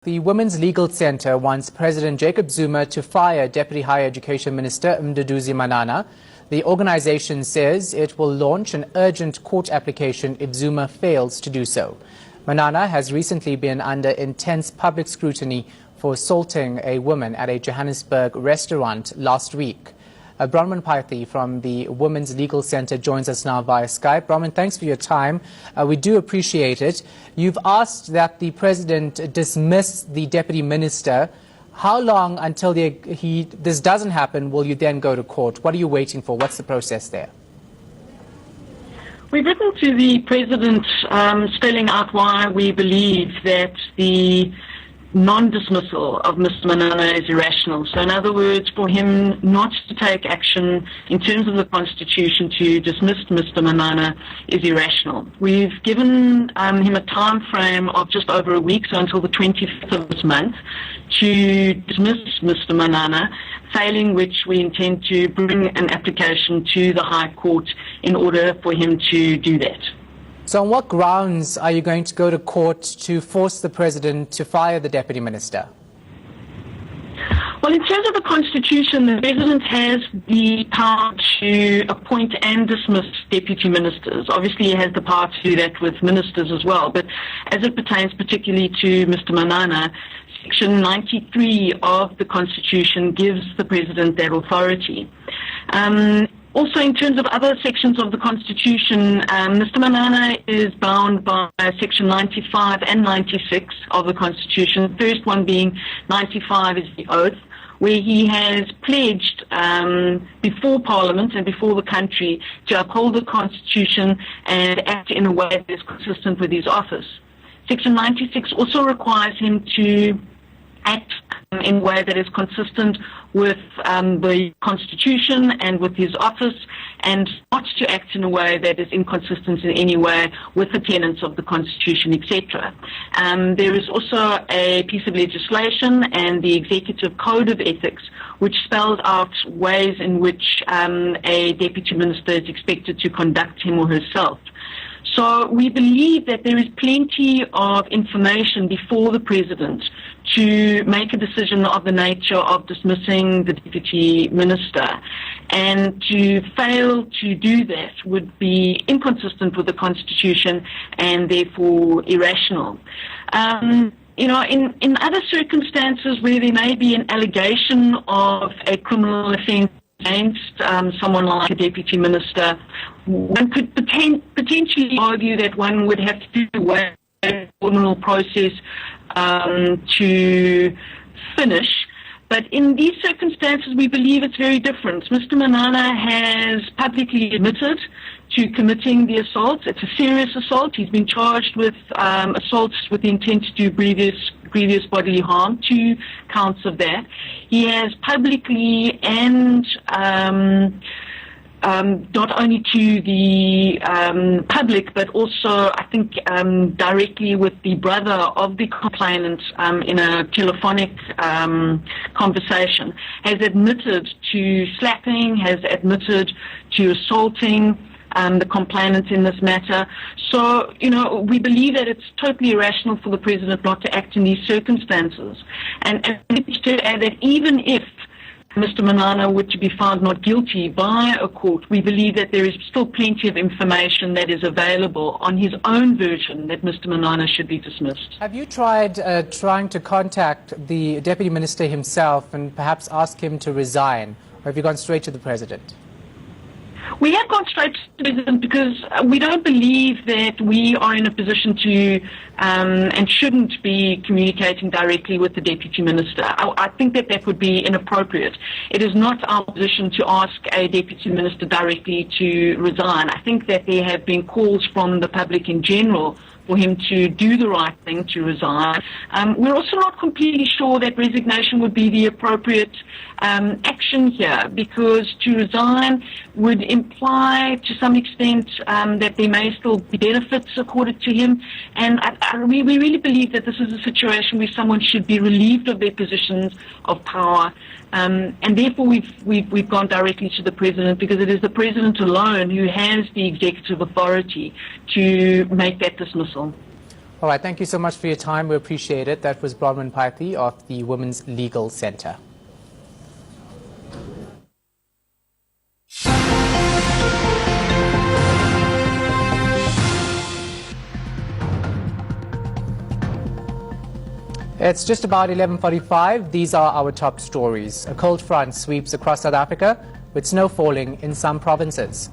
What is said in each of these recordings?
The Women's Legal Centre wants President Jacob Zuma to fire Deputy Higher Education Minister Mduduzi Manana. The organisation says it will launch an urgent court application if Zuma fails to do so. Manana has recently been under intense public scrutiny for assaulting a woman at a Johannesburg restaurant last week. Bronwyn Pithey from the Women's Legal Centre joins us now via Skype. Bronwyn, thanks for your time. We do appreciate it. You've asked that the President dismiss the Deputy Minister. How long until this doesn't happen will you then go to court? What are you waiting for? What's the process there? We've written to the President spelling out why we believe that the non-dismissal of Mr. Manana is irrational. So in other words, for him not to take action in terms of the Constitution to dismiss Mr. Manana is irrational. We've given him a time frame of just over a week, so until the 25th of this month, to dismiss Mr. Manana, failing which we intend to bring an application to the High Court in order for him to do that. So on what grounds are you going to go to court to force the President to fire the Deputy Minister? Well, in terms of the Constitution, the President has the power to appoint and dismiss deputy ministers. Obviously, he has the power to do that with ministers as well. But as it pertains particularly to Mr. Manana, Section 93 of the Constitution gives the President that authority. Also, in terms of other sections of the Constitution, Mr. Manana is bound by Section 95 and 96 of the Constitution. The first one being 95 is the oath, where he has pledged before Parliament and before the country to uphold the Constitution and act in a way that is consistent with his office. Section 96 also requires him to act in a way that is consistent with the Constitution and with his office, and not to act in a way that is inconsistent in any way with the tenets of the Constitution, etc. There is also a piece of legislation and the Executive Code of Ethics which spells out ways in which a Deputy Minister is expected to conduct him or herself. So we believe that there is plenty of information before the President to make a decision of the nature of dismissing the Deputy Minister. And to fail to do that would be inconsistent with the Constitution and therefore irrational. You know, in other circumstances where there may be an allegation of a criminal offence against someone like a Deputy Minister, one could potentially argue that one would have to wait a criminal process to finish. But in these circumstances, we believe it's very different. Mr. Manana has publicly admitted to committing the assault. It's a serious assault. He's been charged with assaults with the intent to do grievous bodily harm, 2 counts of that. He has publicly and not only to the public, but also, I think, directly with the brother of the complainant in a telephonic conversation, has admitted to slapping, has admitted to assaulting the complainant in this matter. So, you know, we believe that it's totally irrational for the President not to act in these circumstances. And to add that even if Mr. Manana were to be found not guilty by a court, we believe that there is still plenty of information that is available on his own version that Mr. Manana should be dismissed. Have you tried trying to contact the Deputy Minister himself and perhaps ask him to resign, or have you gone straight to the President? We have gone straight to the President because we don't believe that we are in a position to and shouldn't be communicating directly with the Deputy Minister. I think that that would be inappropriate. It is not our position to ask a Deputy Minister directly to resign. I think that there have been calls from the public in general for him to do the right thing, to resign. We're also not completely sure that resignation would be the appropriate action here, because to resign would imply to some extent that there may still be benefits accorded to him. And we really believe that this is a situation where someone should be relieved of their positions of power. And therefore we've gone directly to the President, because it is the President alone who has the executive authority to make that dismissal. All right, thank you so much for your time. We appreciate it. That was Bronwyn Pithey of the Women's Legal Centre. It's just about 11:45. These are our top stories. A cold front sweeps across South Africa with snow falling in some provinces.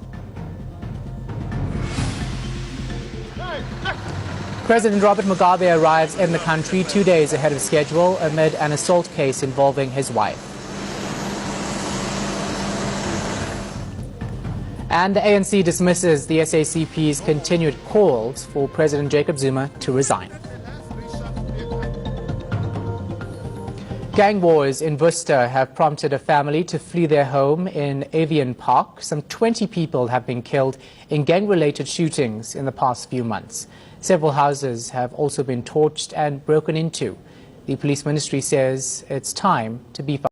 President Robert Mugabe arrives in the country 2 days ahead of schedule amid an assault case involving his wife. And the ANC dismisses the SACP's continued calls for President Jacob Zuma to resign. Gang wars in Worcester have prompted a family to flee their home in Avian Park. Some 20 people have been killed in gang-related shootings in the past few months. Several houses have also been torched and broken into. The police ministry says it's time to beef up